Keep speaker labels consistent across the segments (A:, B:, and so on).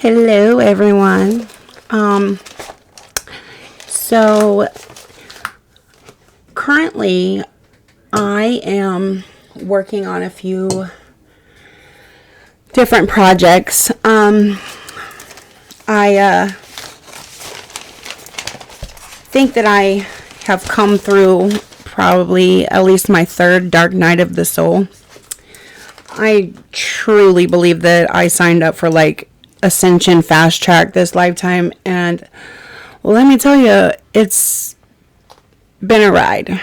A: Hello, everyone. So currently I am working on a few different projects. I think that I have come through probably at least my third dark night of the soul. I truly believe that I signed up for like Ascension Fast Track this lifetime, and let me tell you, it's been a ride.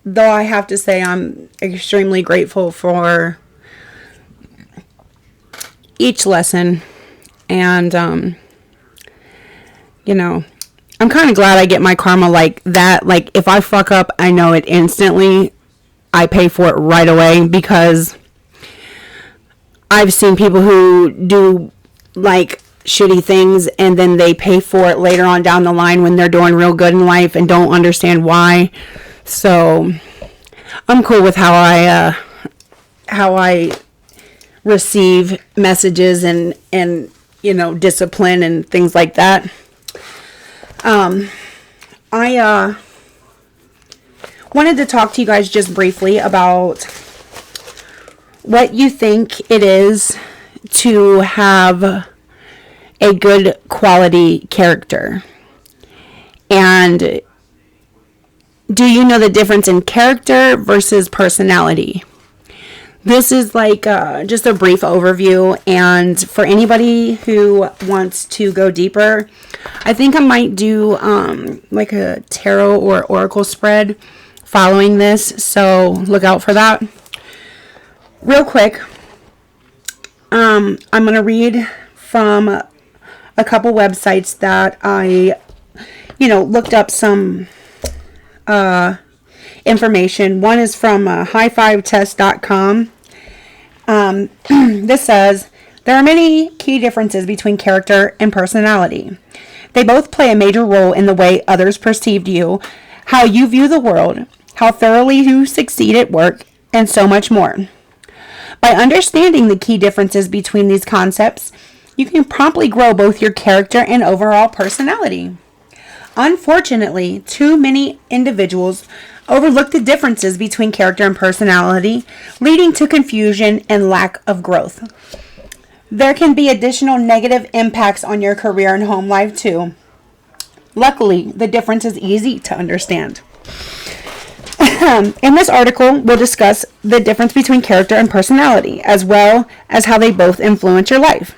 A: Though I have to say I'm extremely grateful for each lesson, and I'm kind of glad I get my karma like that. Like, if I fuck up, I know it instantly. I pay for it right away, because I've seen people who do like shitty things and then they pay for it later on down the line when they're doing real good in life and don't understand why. So I'm cool with how I receive messages and discipline and things like that. I wanted to talk to you guys just briefly about what you think it is to have a good quality character. And do you know the difference in character versus personality? This is like just a brief overview, and for anybody who wants to go deeper, I think I might do like a tarot or oracle spread following this, so look out for that. Real quick, I'm going to read from a couple websites that I, looked up some information. One is from highfivetest.com. This says, there are many key differences between character and personality. They both play a major role in the way others perceive you, how you view the world, how thoroughly you succeed at work, and so much more. By understanding the key differences between these concepts, you can promptly grow both your character and overall personality. Unfortunately, too many individuals overlook the differences between character and personality, leading to confusion and lack of growth. There can be additional negative impacts on your career and home life too. Luckily, the difference is easy to understand. In this article, we'll discuss the difference between character and personality, as well as how they both influence your life.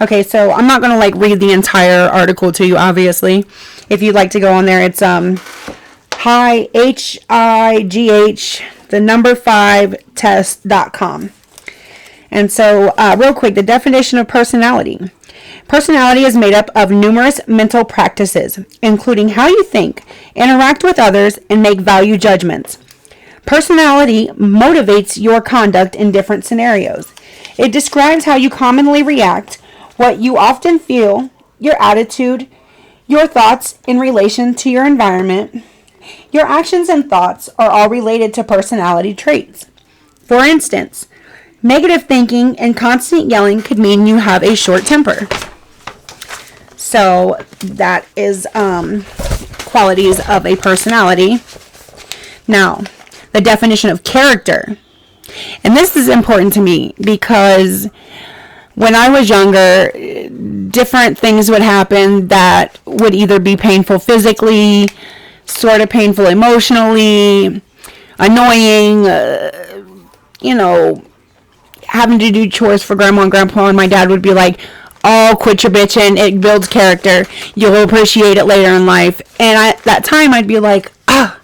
A: Okay, so I'm not going to read the entire article to you, obviously. If you'd like to go on there, it's high-5test.com. And so, real quick, the definition of personality. Personality is made up of numerous mental practices, including how you think, interact with others, and make value judgments. Personality motivates your conduct in different scenarios. It describes how you commonly react, what you often feel, your attitude, your thoughts in relation to your environment. Your actions and thoughts are all related to personality traits. For instance, negative thinking and constant yelling could mean you have a short temper. So that is qualities of a personality. Now, the definition of character. And this is important to me because when I was younger, different things would happen that would either be painful physically, sort of painful emotionally, annoying, having to do chores for grandma and grandpa, and my dad would be like, oh, quit your bitching, it builds character, you'll appreciate it later in life. And at that time, I'd be like, how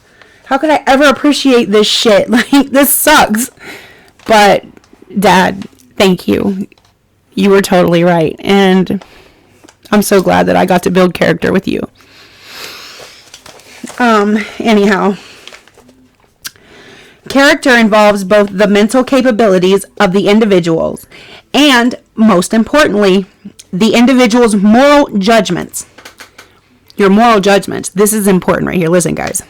A: could I ever appreciate this shit? This sucks. But Dad, thank you. You were totally right. And I'm so glad that I got to build character with you. Anyhow, character involves both the mental capabilities of the individuals and, most importantly, the individual's moral judgments. Your moral judgments. This is important right here. Listen, guys.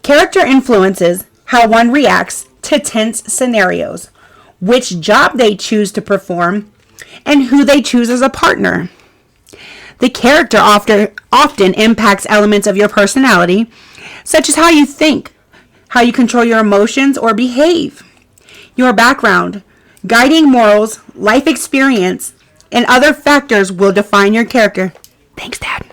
A: Character influences how one reacts to tense scenarios, which job they choose to perform, and who they choose as a partner. The character often impacts elements of your personality, such as how you think, how you control your emotions or behave. Your background, guiding morals, life experience, and other factors will define your character. Thanks, Dad.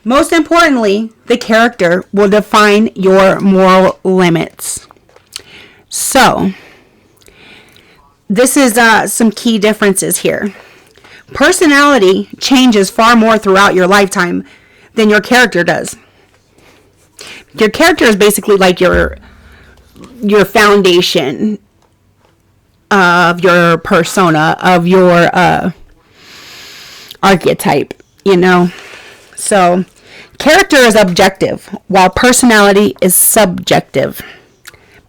A: Most importantly, the character will define your moral limits. So, this is some key differences here. Personality changes far more throughout your lifetime than your character does. Your character is basically like your foundation of your persona, of your archetype, you know. So, character is objective, while personality is subjective.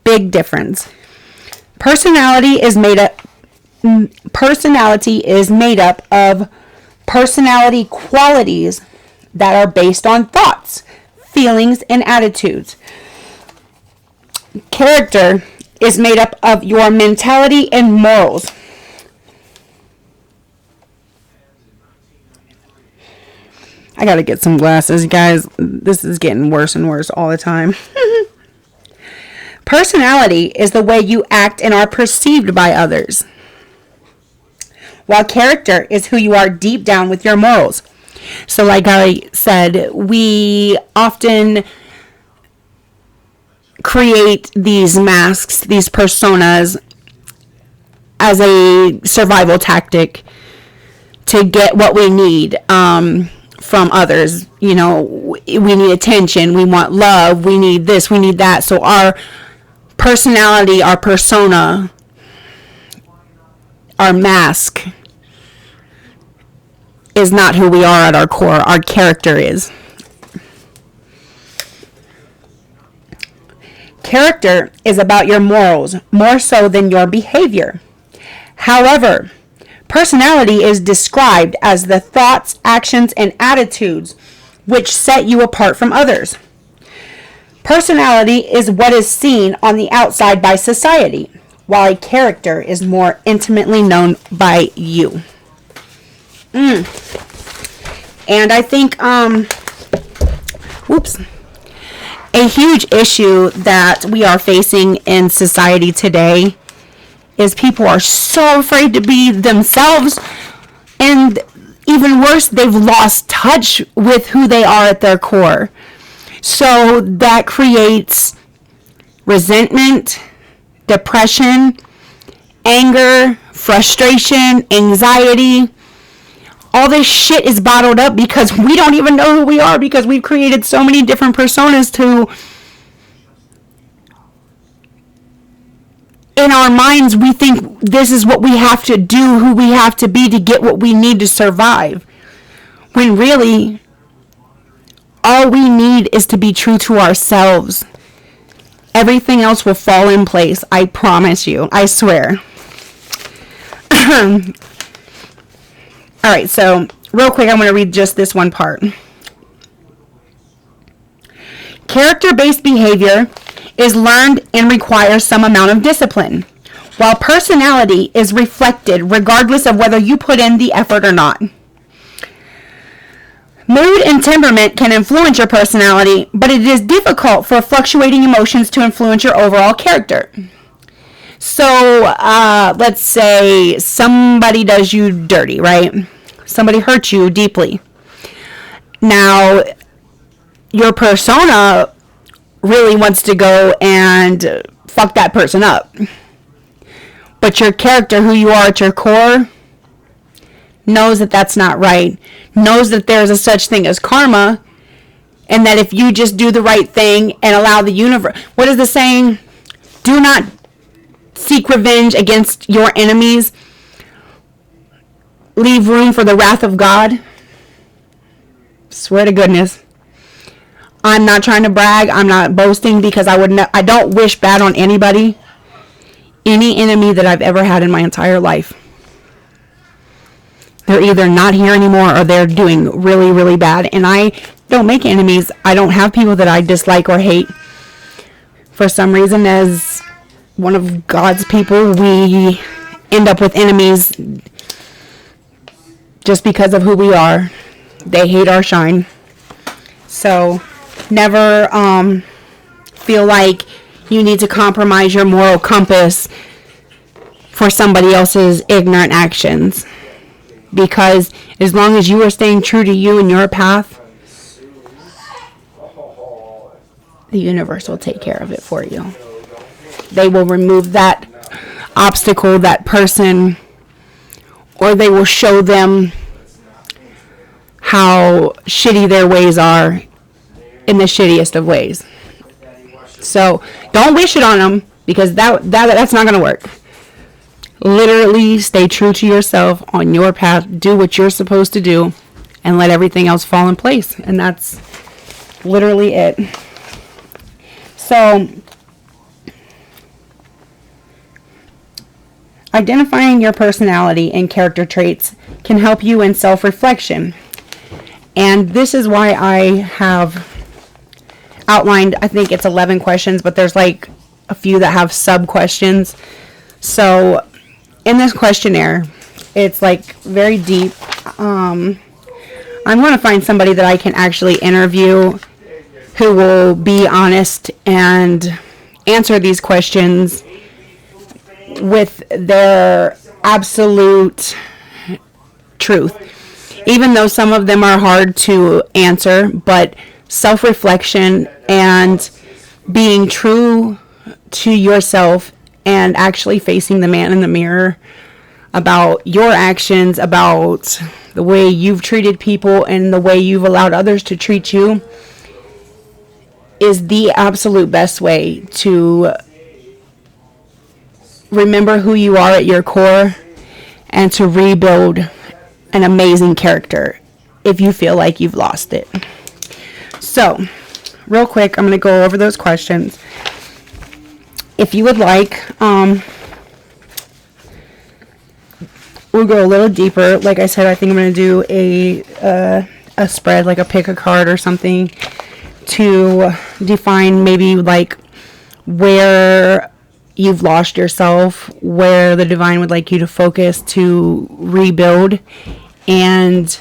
A: Big difference. Personality is made up of personality qualities that are based on thoughts, feelings, and attitudes. Character is made up of your mentality and morals. I gotta get some glasses, guys. This is getting worse and worse all the time. Personality is the way you act and are perceived by others, while character is who you are deep down with your morals. So like I said, we often create these masks, these personas, as a survival tactic to get what we need from others. You know, we need attention, we want love, we need this, we need that. So our personality, our persona, our mask is not who we are at our core. Our character is. Character is about your morals more so than your behavior. However, personality is described as the thoughts, actions, and attitudes which set you apart from others. Personality is what is seen on the outside by society, while a character is more intimately known by you. And I think, a huge issue that we are facing in society today is people are so afraid to be themselves, and even worse, they've lost touch with who they are at their core. So that creates resentment, depression, anger, frustration, anxiety. All this shit is bottled up because we don't even know who we are, because we've created so many different personas to, in our minds, we think this is what we have to do, who we have to be to get what we need to survive. When really, all we need is to be true to ourselves. Everything else will fall in place. I promise you. I swear. All right, so real quick, I'm going to read just this one part. Character-based behavior is learned and requires some amount of discipline, while personality is reflected regardless of whether you put in the effort or not. Mood and temperament can influence your personality, but it is difficult for fluctuating emotions to influence your overall character. So, let's say somebody does you dirty, right? Somebody hurts you deeply. Now, your persona really wants to go and fuck that person up. But your character, who you are at your core, knows that that's not right. Knows that there's a such thing as karma. And that if you just do the right thing and allow the universe... What is the saying? Do not seek revenge against your enemies. Leave room for the wrath of God. Swear to goodness. I'm not trying to brag. I'm not boasting, because I don't wish bad on anybody. Any enemy that I've ever had in my entire life. They're either not here anymore or they're doing really, really bad. And I don't make enemies. I don't have people that I dislike or hate. For some reason, as one of God's people, we end up with enemies just because of who we are. They hate our shine. So never feel like you need to compromise your moral compass for somebody else's ignorant actions. Because as long as you are staying true to you and your path, the universe will take care of it for you. They will remove that obstacle, that person, or they will show them how shitty their ways are in the shittiest of ways. So don't wish it on them, because that's not going to work. Literally stay true to yourself on your path. Do what you're supposed to do and let everything else fall in place. And that's literally it. So identifying your personality and character traits can help you in self-reflection. And this is why I have outlined, I think it's 11 questions, but there's like a few that have sub-questions. So in this questionnaire, it's like very deep. I'm going to find somebody that I can actually interview who will be honest and answer these questions with their absolute truth. Even though some of them are hard to answer, but self-reflection and being true to yourself and actually facing the man in the mirror about your actions, about the way you've treated people and the way you've allowed others to treat you, is the absolute best way to remember who you are at your core and to rebuild an amazing character if you feel like you've lost it. So, real quick, I'm going to go over those questions. If you would like, we'll go a little deeper. Like I said, I think I'm going to do a spread, like a pick a card or something, to define maybe like where you've lost yourself, where the divine would like you to focus to rebuild, and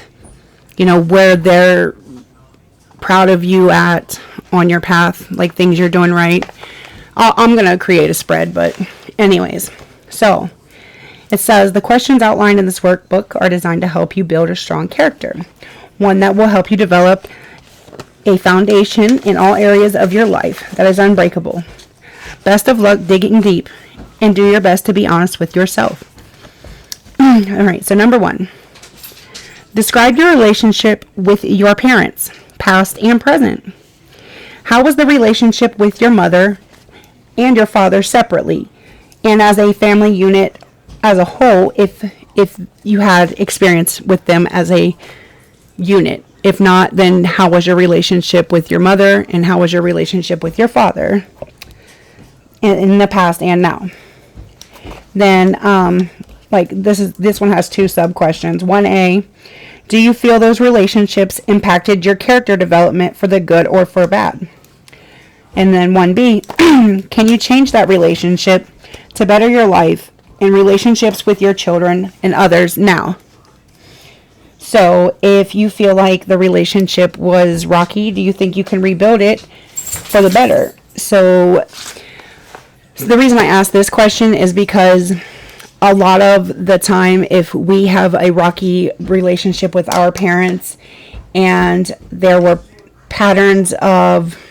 A: you know where they're proud of you at on your path, like things you're doing right. I'm gonna create a spread, but anyways, so it says the questions outlined in this workbook are designed to help you build a strong character, one that will help you develop a foundation in all areas of your life that is unbreakable. Best of luck digging deep, and do your best to be honest with yourself. All right, so number 1. Describe your relationship with your parents, past and present. How was the relationship with your mother and your father separately, and as a family unit as a whole, if you had experience with them as a unit? If not, then how was your relationship with your mother, and how was your relationship with your father in the past and now? Then like this one has 2 sub questions. 1A, do you feel those relationships impacted your character development for the good or for bad? And then 1B, can you change that relationship to better your life and relationships with your children and others now? So if you feel like the relationship was rocky, do you think you can rebuild it for the better? So the reason I ask this question is because a lot of the time, if we have a rocky relationship with our parents and there were patterns of,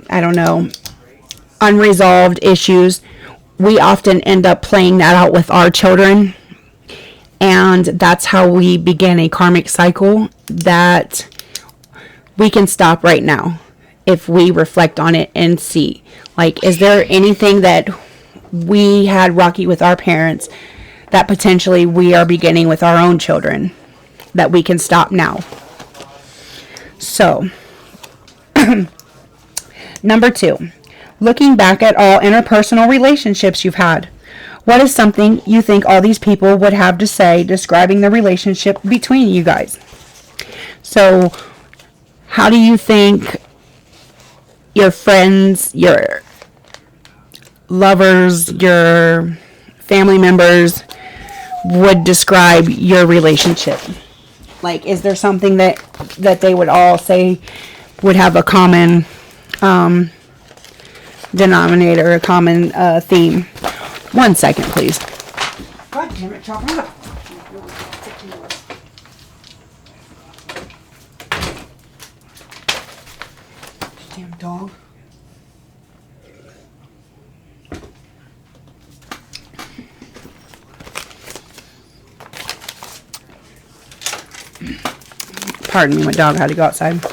A: I don't know, unresolved issues, we often end up playing that out with our children. And that's how we begin a karmic cycle that we can stop right now if we reflect on it and see, like, is there anything that we had rocky with our parents that potentially we are beginning with our own children that we can stop now? So, number 2, looking back at all interpersonal relationships you've had, what is something you think all these people would have to say describing the relationship between you guys? So, how do you think your friends, your lovers, your family members would describe your relationship? Like, is there something that they would all say would have a common denominator, a common theme? 1 second, please. God damn it, chop it up. Damn dog. Pardon me, my dog had to go outside.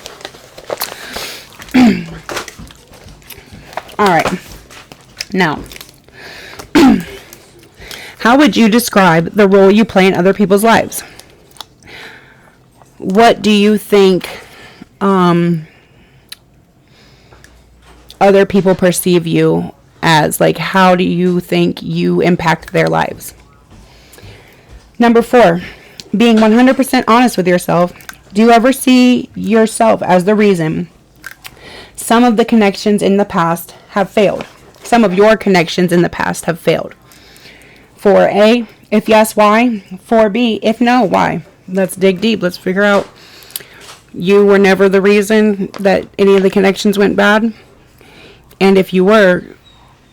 A: Alright. Now, how would you describe the role you play in other people's lives? What do you think other people perceive you as? Like, how do you think you impact their lives? Number 4, being 100% honest with yourself. Do you ever see yourself as the reason some of the connections in the past have failed? Some of your connections in the past have failed. 4A, if yes, why? 4B, if no, why? Let's dig deep. Let's figure out. You were never the reason that any of the connections went bad? And if you were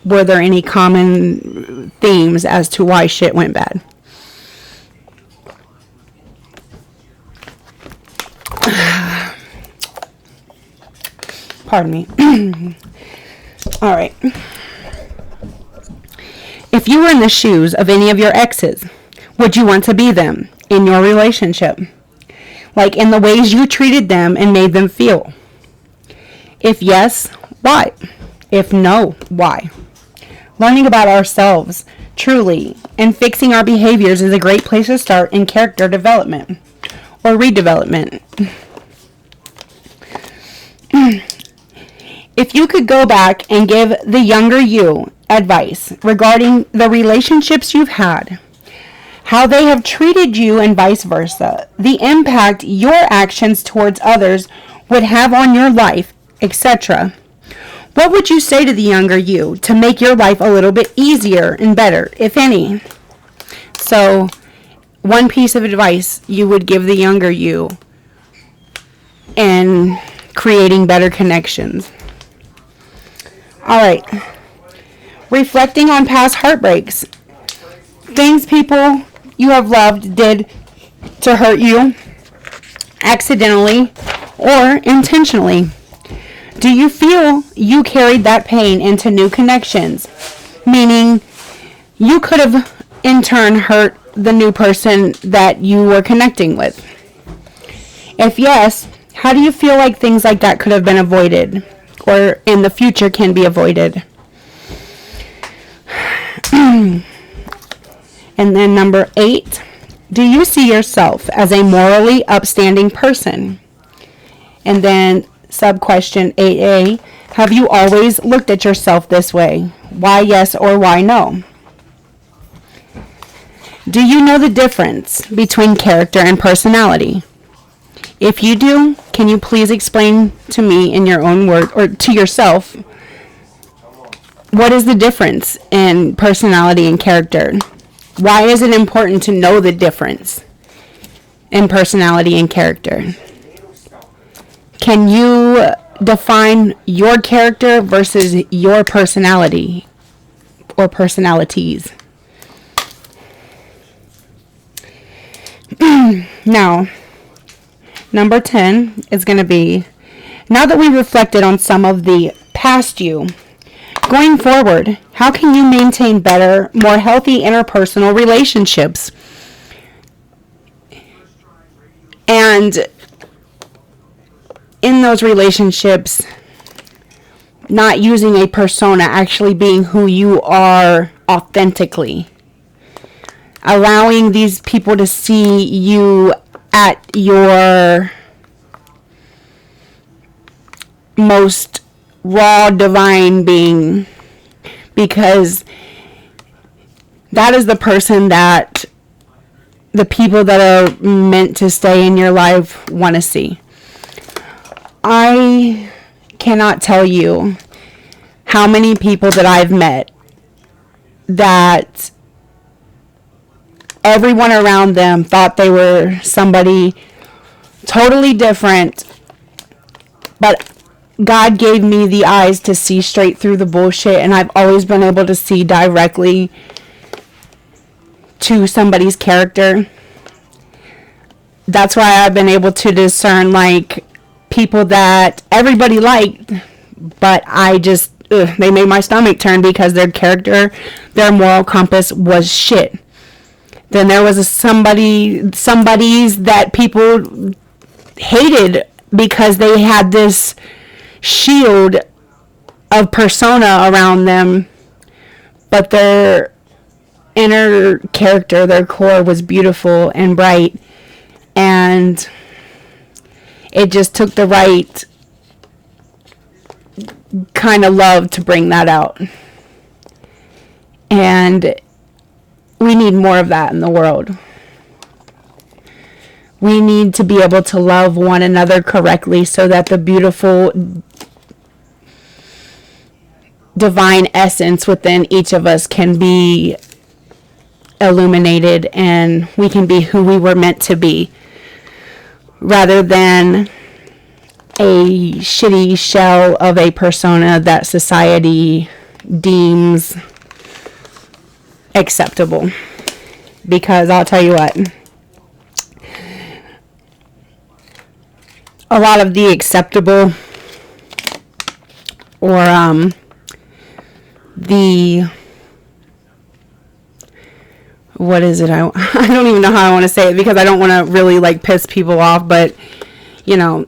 A: there any common themes as to why shit went bad? Pardon me. All right. If you were in the shoes of any of your exes, would you want to be them in your relationship? Like, in the ways you treated them and made them feel? If yes, why? If no, why? Learning about ourselves truly and fixing our behaviors is a great place to start in character development or redevelopment. If you could go back and give the younger you advice regarding the relationships you've had, how they have treated you and vice versa, the impact your actions towards others would have on your life, etc., what would you say to the younger you to make your life a little bit easier and better, if any? So, one piece of advice you would give the younger you in creating better connections. Alright. Reflecting on past heartbreaks. Things people you have loved did to hurt you, accidentally or intentionally. Do you feel you carried that pain into new connections? Meaning, you could have in turn hurt the new person that you were connecting with. If yes, how do you feel like things like that could have been avoided or in the future can be avoided? And then number 8, do you see yourself as a morally upstanding person? And then sub-question 8A, have you always looked at yourself this way? Why yes or why no? Do you know the difference between character and personality? If you do, can you please explain to me in your own words, or to yourself, what is the difference in personality and character? Why is it important to know the difference in personality and character? Can you define your character versus your personality or personalities? Now, number 10 is going to be, now that we reflected on some of the past you, going forward, how can you maintain better, more healthy interpersonal relationships? And in those relationships, not using a persona, actually being who you are authentically. Allowing these people to see you at your most raw, divine being. Because that is the person that the people that are meant to stay in your life want to see. I cannot tell you how many people that I've met that everyone around them thought they were somebody totally different, but God gave me the eyes to see straight through the bullshit, and I've always been able to see directly to somebody's character. That's why I've been able to discern, like, people that everybody liked, but I just, they made my stomach turn because their character, their moral compass was shit. Then there was somebody's that people hated because they had this shield of persona around them, but their inner character, their core was beautiful and bright, and it just took the right kind of love to bring that out. And we need more of that in the world. We need to be able to love one another correctly so that the beautiful divine essence within each of us can be illuminated and we can be who we were meant to be, rather than a shitty shell of a persona that society deems acceptable. Because I'll tell you what, a lot of the acceptable, or the, what is it, I don't even know how I want to say it because I don't want to really like piss people off, but you know,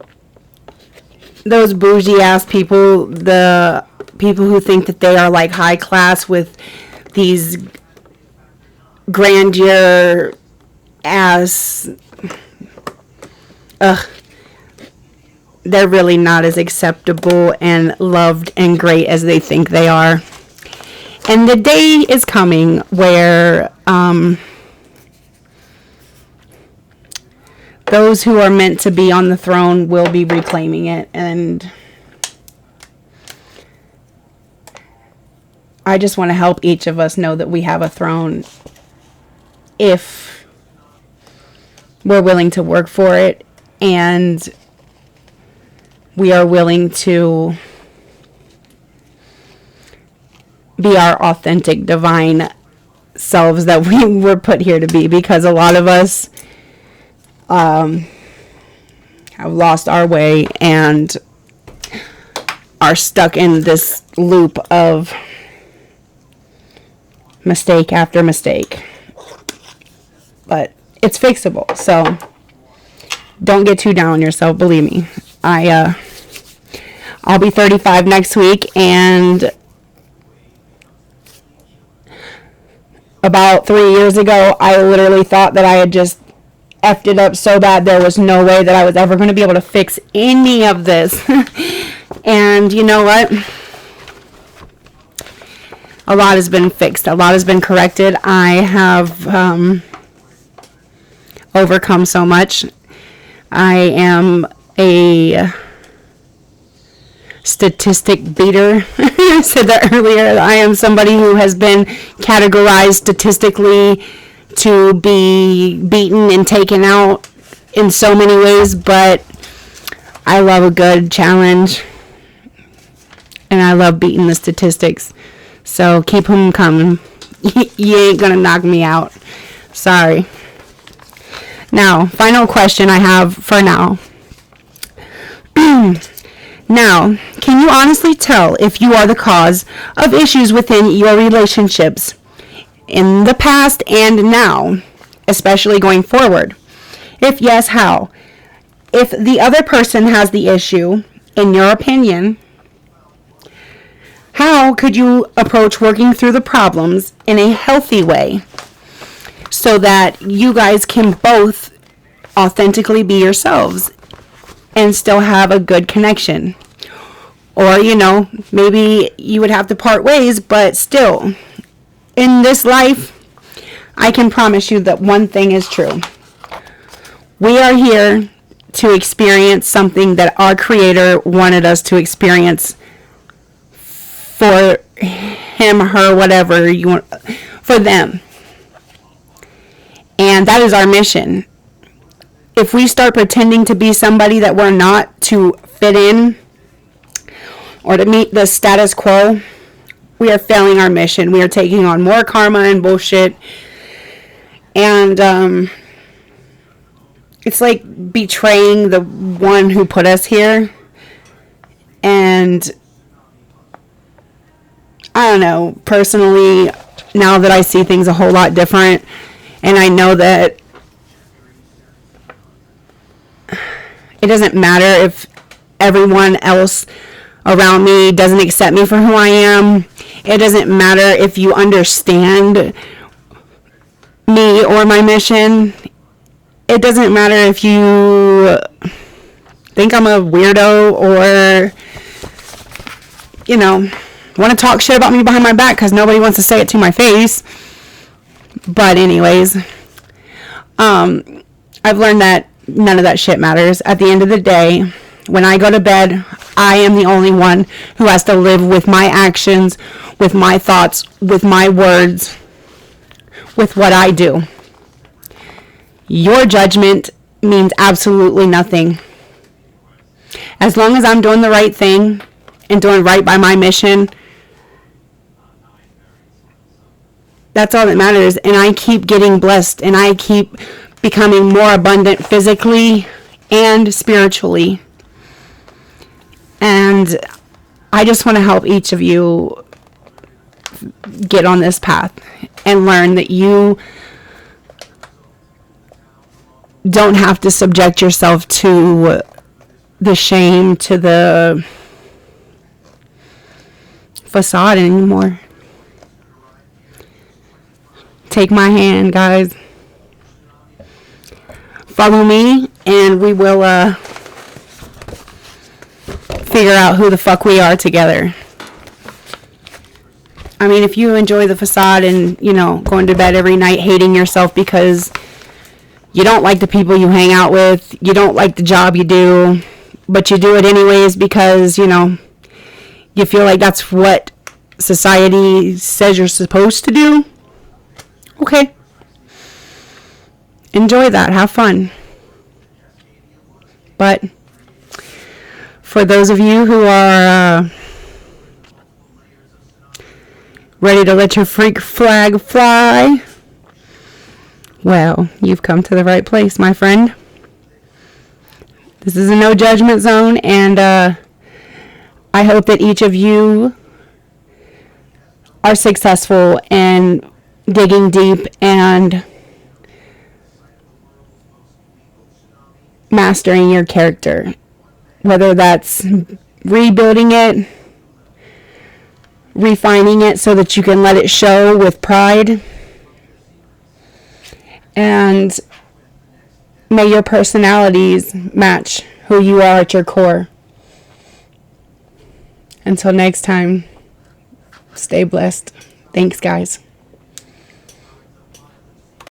A: those bougie ass people, the people who think that they are like high class with these grandeur ass, they're really not as acceptable and loved and great as they think they are. And the day is coming where those who are meant to be on the throne will be reclaiming it. And I just want to help each of us know that we have a throne if we're willing to work for it and we are willing to be our authentic divine selves that we were put here to be, because a lot of us have lost our way and are stuck in this loop of mistake after mistake. But it's fixable, so don't get too down on yourself. Believe me, I'll be 35 next week, and about 3 years ago, I literally thought that I had just effed it up so bad there was no way that I was ever going to be able to fix any of this. And you know what? A lot has been fixed. A lot has been corrected. I have overcome so much. I am a statistic beater. I said that earlier. I am somebody who has been categorized statistically to be beaten and taken out in so many ways, but I love a good challenge and I love beating the statistics. So keep them coming. You ain't gonna knock me out. Sorry. Now, final question I have for now. Now, can you honestly tell if you are the cause of issues within your relationships in the past and now, especially going forward? If yes, how? If the other person has the issue, in your opinion, how could you approach working through the problems in a healthy way so that you guys can both authentically be yourselves and still have a good connection? Or, you know, maybe you would have to part ways, but still, in this life, I can promise you that one thing is true. We are here to experience something that our Creator wanted us to experience for him, her, whatever you want, for them. And that is our mission. If we start pretending to be somebody that we're not to fit in or to meet the status quo, we are failing our mission. We are taking on more karma and bullshit. And it's like betraying the one who put us here. And I don't know, personally, now that I see things a whole lot different, and I know that it doesn't matter if everyone else around me doesn't accept me for who I am. It doesn't matter if you understand me or my mission. It doesn't matter if you think I'm a weirdo or, you know, want to talk shit about me behind my back because nobody wants to say it to my face. But anyways, I've learned that none of that shit matters. At the end of the day, when I go to bed, I am the only one who has to live with my actions, with my thoughts, with my words, with what I do. Your judgment means absolutely nothing. As long as I'm doing the right thing and doing right by my mission, that's all that matters. And I keep getting blessed, and I keep becoming more abundant physically and spiritually. And I just want to help each of you get on this path and learn that you don't have to subject yourself to the shame, to the facade anymore. Take my hand, guys. Follow me, and we will figure out who the fuck we are together. I mean, if you enjoy the facade and, you know, going to bed every night hating yourself because you don't like the people you hang out with, you don't like the job you do, but you do it anyways because, you know, you feel like that's what society says you're supposed to do, okay. Enjoy that. Have fun. But for those of you who are ready to let your freak flag fly, well, you've come to the right place, my friend. This is a no judgment zone, and I hope that each of you are successful in digging deep and mastering your character, whether that's rebuilding it, refining it so that you can let it show with pride, and may your personalities match who you are at your core. Until next time, stay blessed. Thanks, guys.